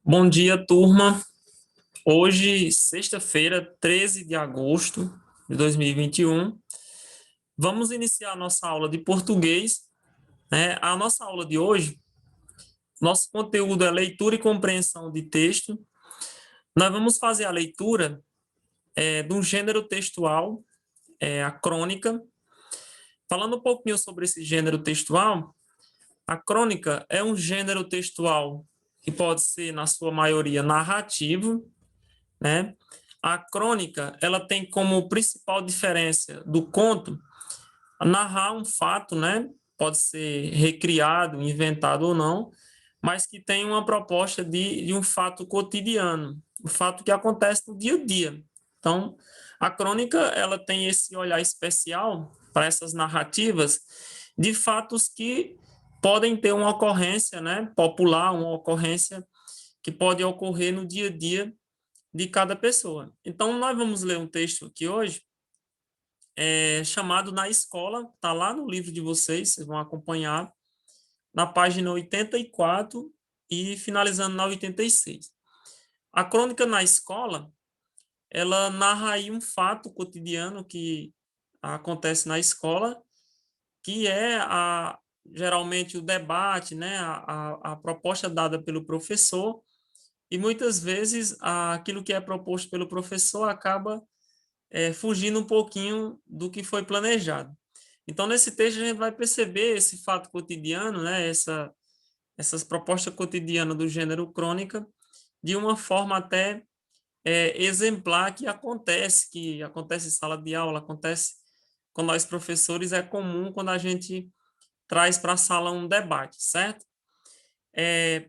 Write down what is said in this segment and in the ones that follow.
Bom dia, turma. Hoje, sexta-feira, 13 de agosto de 2021, vamos iniciar a nossa aula de português, né? A nossa aula de hoje, nosso conteúdo é leitura e compreensão de texto. Nós vamos fazer a leitura de um gênero textual, a crônica. Falando um pouquinho sobre esse gênero textual, a crônica é um gênero textual que pode ser, na sua maioria, narrativo, né? A crônica, ela tem como principal diferença do conto narrar um fato, né? Pode ser recriado, inventado ou não, mas que tem uma proposta de um fato cotidiano, um fato que acontece no dia a dia. Então, a crônica, ela tem esse olhar especial para essas narrativas de fatos que podem ter uma ocorrência, né, popular, uma ocorrência que pode ocorrer no dia a dia de cada pessoa. Então, nós vamos ler um texto aqui hoje, chamado Na Escola, está lá no livro de vocês, vocês vão acompanhar, na página 84 e finalizando na 86. A crônica na escola, ela narra aí um fato cotidiano que acontece na escola, que é geralmente o debate, né, a proposta dada pelo professor, e muitas vezes aquilo que é proposto pelo professor acaba fugindo um pouquinho do que foi planejado. Então, nesse texto, a gente vai perceber esse fato cotidiano, né, essas propostas cotidianas do gênero crônica, de uma forma até exemplar que acontece em sala de aula, acontece com nós professores, é comum quando a gente traz para a sala um debate, certo?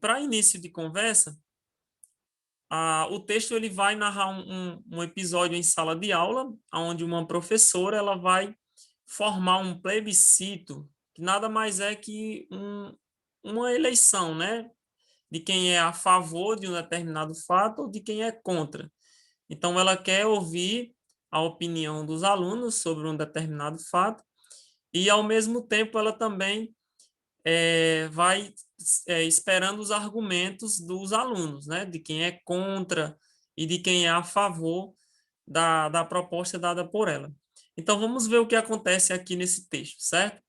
Para início de conversa, o texto ele vai narrar um episódio em sala de aula, onde uma professora ela vai formar um plebiscito, que nada mais é que uma eleição, né? De quem é a favor de um determinado fato ou de quem é contra. Então, ela quer ouvir a opinião dos alunos sobre um determinado fato e, ao mesmo tempo, ela também vai esperando os argumentos dos alunos, né? De quem é contra e de quem é a favor da proposta dada por ela. Então, vamos ver o que acontece aqui nesse texto, certo?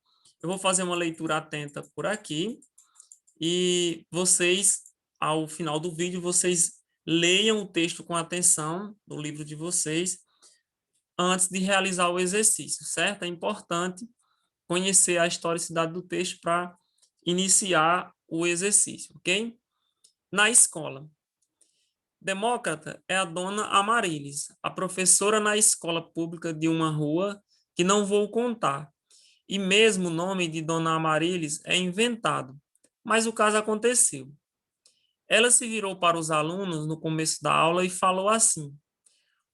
Eu vou fazer uma leitura atenta por aqui e vocês, ao final do vídeo, vocês leiam o texto com atenção no livro de vocês antes de realizar o exercício, certo? É importante conhecer a historicidade do texto para iniciar o exercício, ok? Na escola. Demócrita é a dona Amarilis, a professora na escola pública de uma rua que não vou contar. E mesmo o nome de dona Amarilis é inventado, mas o caso aconteceu. Ela se virou para os alunos no começo da aula e falou assim: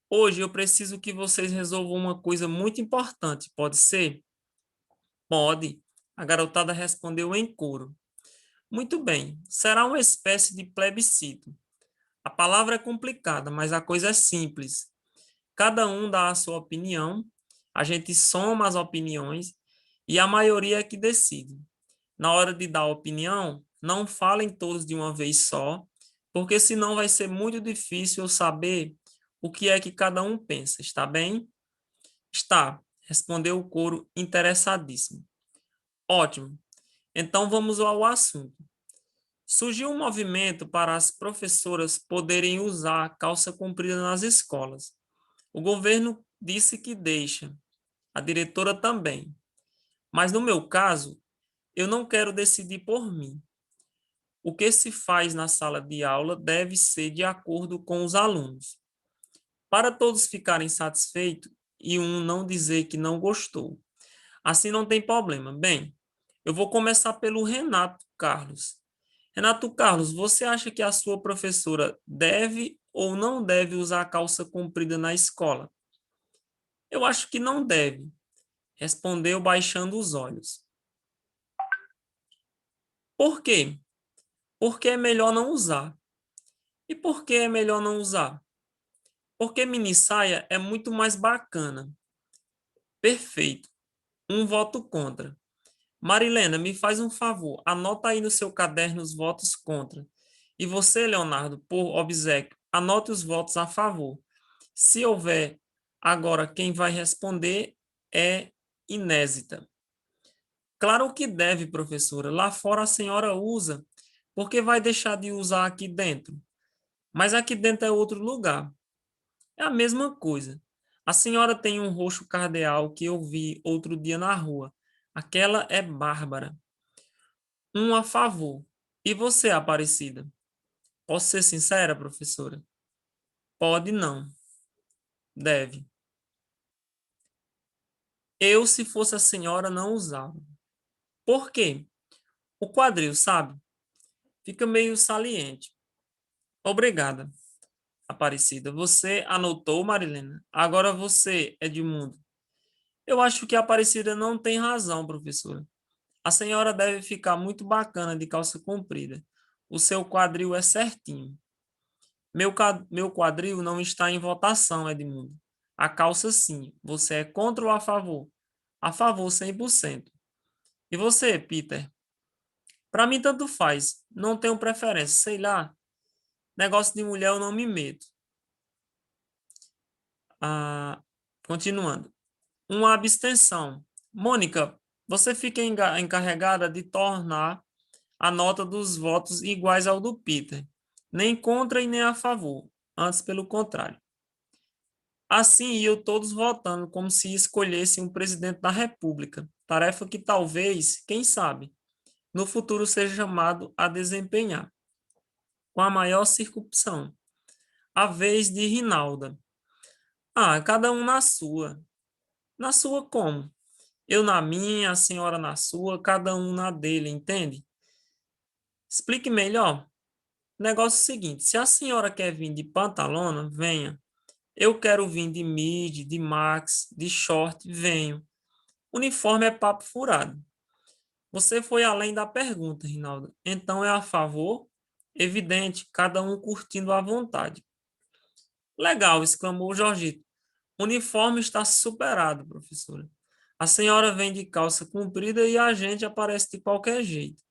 Hoje eu preciso que vocês resolvam uma coisa muito importante, pode ser? Pode. A garotada respondeu em coro. Muito bem, será uma espécie de plebiscito. A palavra é complicada, mas a coisa é simples. Cada um dá a sua opinião, a gente soma as opiniões e a maioria é que decide. Na hora de dar a opinião, não falem todos de uma vez só, porque senão vai ser muito difícil eu saber o que é que cada um pensa, está bem? Está, respondeu o coro interessadíssimo. Ótimo, então vamos ao assunto. Surgiu um movimento para as professoras poderem usar calça comprida nas escolas. O governo disse que deixa, a diretora também. Mas no meu caso, eu não quero decidir por mim. O que se faz na sala de aula deve ser de acordo com os alunos. Para todos ficarem satisfeitos e um não dizer que não gostou. Assim não tem problema. Bem, eu vou começar pelo Renato Carlos. Renato Carlos, você acha que a sua professora deve ou não deve usar a calça comprida na escola? Eu acho que não deve, respondeu baixando os olhos. Por quê? Porque é melhor não usar. E por que é melhor não usar? Porque mini saia é muito mais bacana. Perfeito. Um voto contra. Marilena, me faz um favor. Anota aí no seu caderno os votos contra. E você, Leonardo, por obséquio, anote os votos a favor. Se houver, agora quem vai responder é Inésita. Claro que deve, professora. Lá fora a senhora usa, porque vai deixar de usar aqui dentro. Mas aqui dentro é outro lugar. É a mesma coisa. A senhora tem um roxo cardeal que eu vi outro dia na rua. Aquela é Bárbara. Um a favor. E você, Aparecida? Posso ser sincera, professora? Pode não. Deve. Eu, se fosse a senhora, não usava. Por quê? O quadril, sabe? Fica meio saliente. Obrigada, Aparecida. Você anotou, Marilena? Agora você, Edmundo. Eu acho que a Aparecida não tem razão, professora. A senhora deve ficar muito bacana de calça comprida. O seu quadril é certinho. Meu quadril não está em votação, Edmundo. A calça sim. Você é contra ou a favor? A favor, 100%. E você, Peter? Para mim, tanto faz. Não tenho preferência. Sei lá. Negócio de mulher eu não me meto. Ah, continuando. Uma abstenção. Mônica, você fica encarregada de tornar a nota dos votos iguais ao do Peter. Nem contra e nem a favor. Antes, pelo contrário. Assim iam todos votando como se escolhessem um presidente da República, tarefa que talvez, quem sabe, no futuro seja chamado a desempenhar, com a maior circunspecção. A vez de Rinalda. Ah, cada um na sua. Na sua como? Eu na minha, a senhora na sua, cada um na dele, entende? Explique melhor. O negócio é o seguinte, se a senhora quer vir de pantalona, venha. Eu quero vir de midi, de max, de short, venho. Uniforme é papo furado. Você foi além da pergunta, Rinaldo. Então é a favor? Evidente, cada um curtindo à vontade. Legal, exclamou o Jorgito. O uniforme está superado, professora. A senhora vem de calça comprida e a gente aparece de qualquer jeito.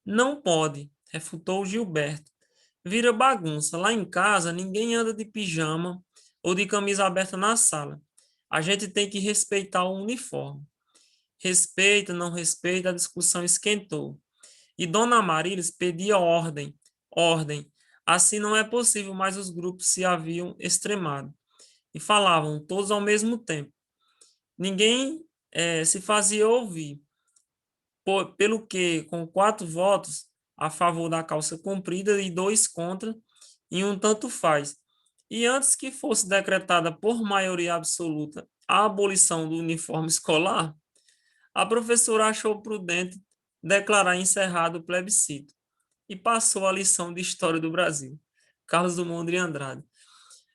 Não pode, refutou Gilberto. Vira bagunça. Lá em casa, ninguém anda de pijama ou de camisa aberta na sala. A gente tem que respeitar o uniforme. Respeita, não respeita, a discussão esquentou. E Dona Marilis pedia ordem, ordem. Assim não é possível, mas os grupos se haviam extremado. E falavam todos ao mesmo tempo. Ninguém se fazia ouvir. Pelo que, com 4 votos a favor da calça comprida e 2 contra, e um tanto faz. E antes que fosse decretada por maioria absoluta a abolição do uniforme escolar, a professora achou prudente declarar encerrado o plebiscito e passou a lição de História do Brasil. Carlos Drummond de Andrade.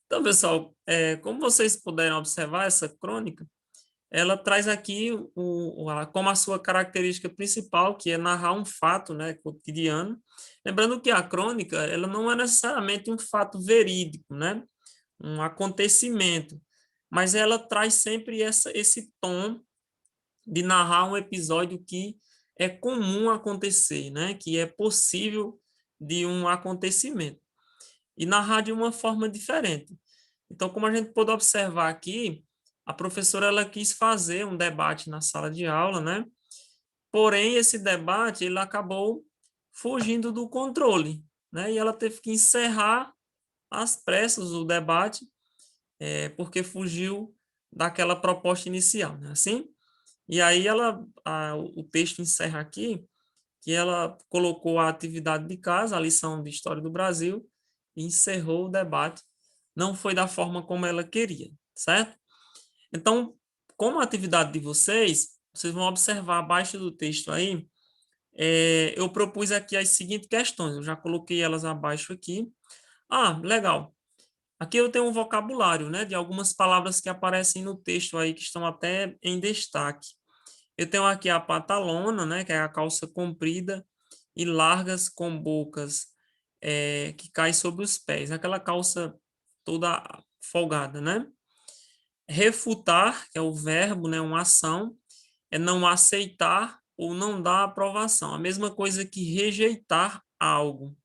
Então, pessoal, como vocês puderam observar, essa crônica, ela traz aqui como a sua característica principal, que é narrar um fato, né, cotidiano. Lembrando que a crônica, ela não é necessariamente um fato verídico, né, um acontecimento, mas ela traz sempre esse tom de narrar um episódio que é comum acontecer, né, que é possível de um acontecimento, e narrar de uma forma diferente. Então, como a gente pode observar aqui, a professora ela quis fazer um debate na sala de aula, né? Porém, esse debate ele acabou fugindo do controle, né? E ela teve que encerrar às pressas o debate, porque fugiu daquela proposta inicial, né? Assim? E aí o texto encerra aqui que ela colocou a atividade de casa, a lição de História do Brasil, e encerrou o debate. Não foi da forma como ela queria, certo? Então, como a atividade de vocês vão observar abaixo do texto aí, eu propus aqui as seguintes questões, eu já coloquei elas abaixo aqui. Ah, legal. Aqui eu tenho um vocabulário, né, de algumas palavras que aparecem no texto aí, que estão até em destaque. Eu tenho aqui a pantalona, né, que é a calça comprida e largas com bocas que cai sobre os pés, aquela calça toda folgada, né? Refutar, que é o verbo, né, uma ação, é não aceitar ou não dar aprovação. A mesma coisa que rejeitar algo.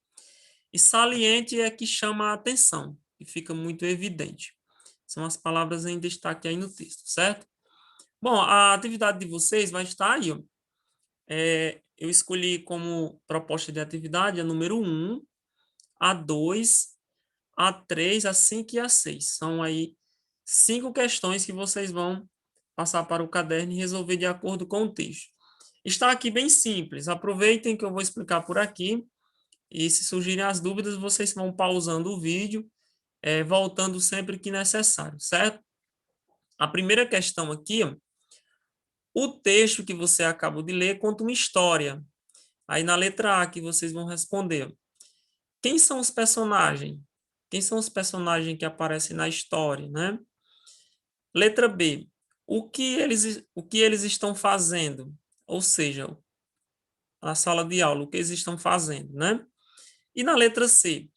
E saliente é que chama a atenção, e fica muito evidente. São as palavras em destaque aí no texto, certo? Bom, a atividade de vocês vai estar aí, ó. Eu escolhi como proposta de atividade a número 1, a 2, a 3, a 5 e a 6. São aí 5 questões que vocês vão passar para o caderno e resolver de acordo com o texto. Está aqui bem simples. Aproveitem que eu vou explicar por aqui. E se surgirem as dúvidas, vocês vão pausando o vídeo, voltando sempre que necessário, certo? A primeira questão aqui, ó, o texto que você acabou de ler conta uma história. Aí na letra A que vocês vão responder, quem são os personagens? Quem são os personagens que aparecem na história, né? Letra B, o que eles estão fazendo? Ou seja, a sala de aula, o que eles estão fazendo, né? E na letra C,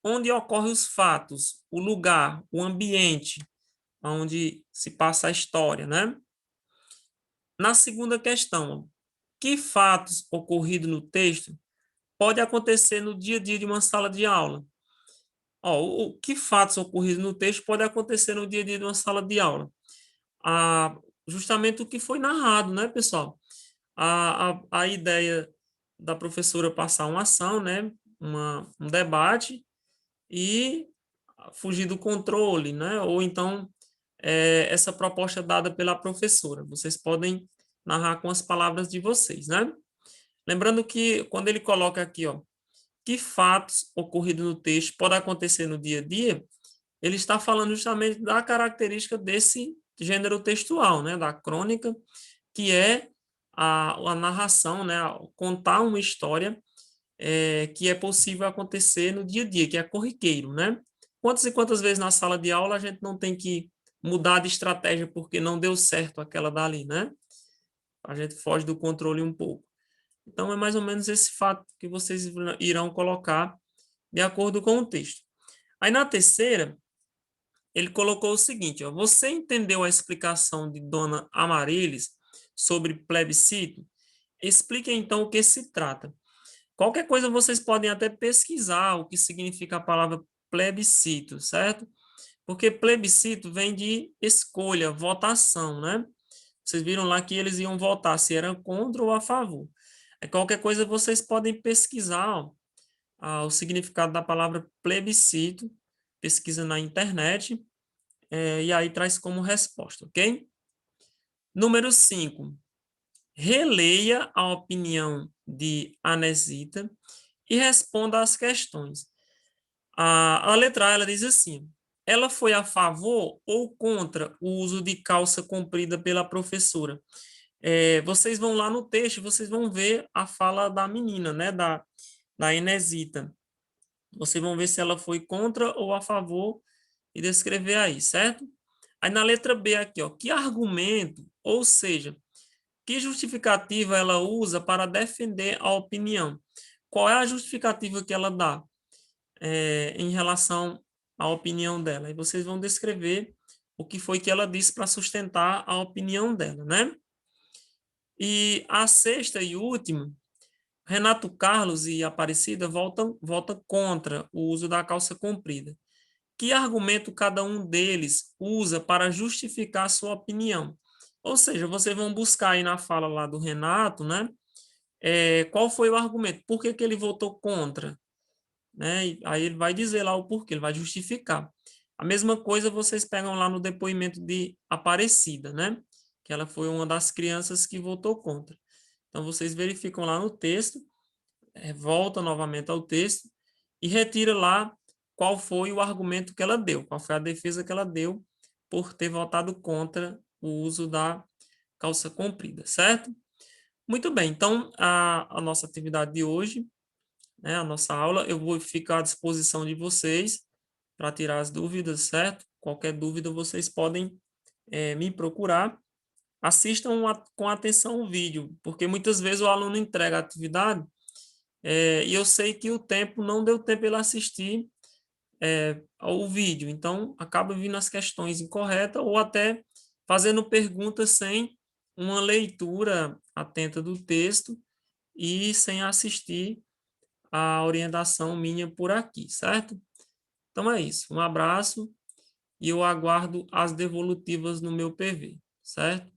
onde ocorrem os fatos, o lugar, o ambiente onde se passa a história, né? Na segunda questão, que fatos ocorridos no texto pode acontecer no dia a dia de uma sala de aula? Ó, que fatos ocorridos no texto pode acontecer no dia a dia de uma sala de aula? Ah, justamente o que foi narrado, né, pessoal? A ideia da professora passar uma ação, né, um debate e fugir do controle, né? Ou então essa proposta dada pela professora. Vocês podem narrar com as palavras de vocês, né? Lembrando que quando ele coloca aqui, ó, que fatos ocorridos no texto podem acontecer no dia a dia, ele está falando justamente da característica desse gênero textual, né? Da crônica, que é a narração, né? Contar uma história que é possível acontecer no dia a dia, que é corriqueiro, né? Quantas e quantas vezes na sala de aula a gente não tem que mudar de estratégia porque não deu certo aquela dali, né? A gente foge do controle um pouco. Então, é mais ou menos esse fato que vocês irão colocar de acordo com o texto. Aí, na terceira, ele colocou o seguinte, ó, você entendeu a explicação de Dona Amarilis sobre plebiscito? Explique, então, o que se trata. Qualquer coisa vocês podem até pesquisar o que significa a palavra plebiscito, certo? Porque plebiscito vem de escolha, votação, né? Vocês viram lá que eles iam votar se era contra ou a favor. Qualquer coisa vocês podem pesquisar ó, o significado da palavra plebiscito, pesquisa na internet, e aí traz como resposta, ok? Número 5. Releia a opinião de Anesita e responda às questões. A letra A, ela diz assim, ela foi a favor ou contra o uso de calça comprida pela professora? Vocês vão lá no texto, vocês vão ver a fala da menina, né, da Inesita. Vocês vão ver se ela foi contra ou a favor e descrever aí, certo? Aí na letra B aqui, ó, que argumento, ou seja, que justificativa ela usa para defender a opinião? Qual é a justificativa que ela dá em relação à opinião dela? E vocês vão descrever o que foi que ela disse para sustentar a opinião dela, né? E a sexta e última, Renato Carlos e Aparecida votam contra o uso da calça comprida. Que argumento cada um deles usa para justificar sua opinião? Ou seja, vocês vão buscar aí na fala lá do Renato, né? Qual foi o argumento? Por que que ele votou contra? Né? E aí ele vai dizer lá o porquê, ele vai justificar. A mesma coisa vocês pegam lá no depoimento de Aparecida, né? Que ela foi uma das crianças que votou contra. Então vocês verificam lá no texto, volta novamente ao texto e retira lá qual foi o argumento que ela deu, qual foi a defesa que ela deu por ter votado contra o uso da calça comprida, certo? Muito bem, então a nossa atividade de hoje, né, a nossa aula, eu vou ficar à disposição de vocês para tirar as dúvidas, certo? Qualquer dúvida vocês podem me procurar. Assistam com atenção o vídeo, porque muitas vezes o aluno entrega a atividade e eu sei que o tempo não deu tempo ele assistir ao vídeo, então acaba vindo as questões incorretas ou até fazendo perguntas sem uma leitura atenta do texto e sem assistir a orientação minha por aqui, certo? Então é isso. Um abraço e eu aguardo as devolutivas no meu PV, certo?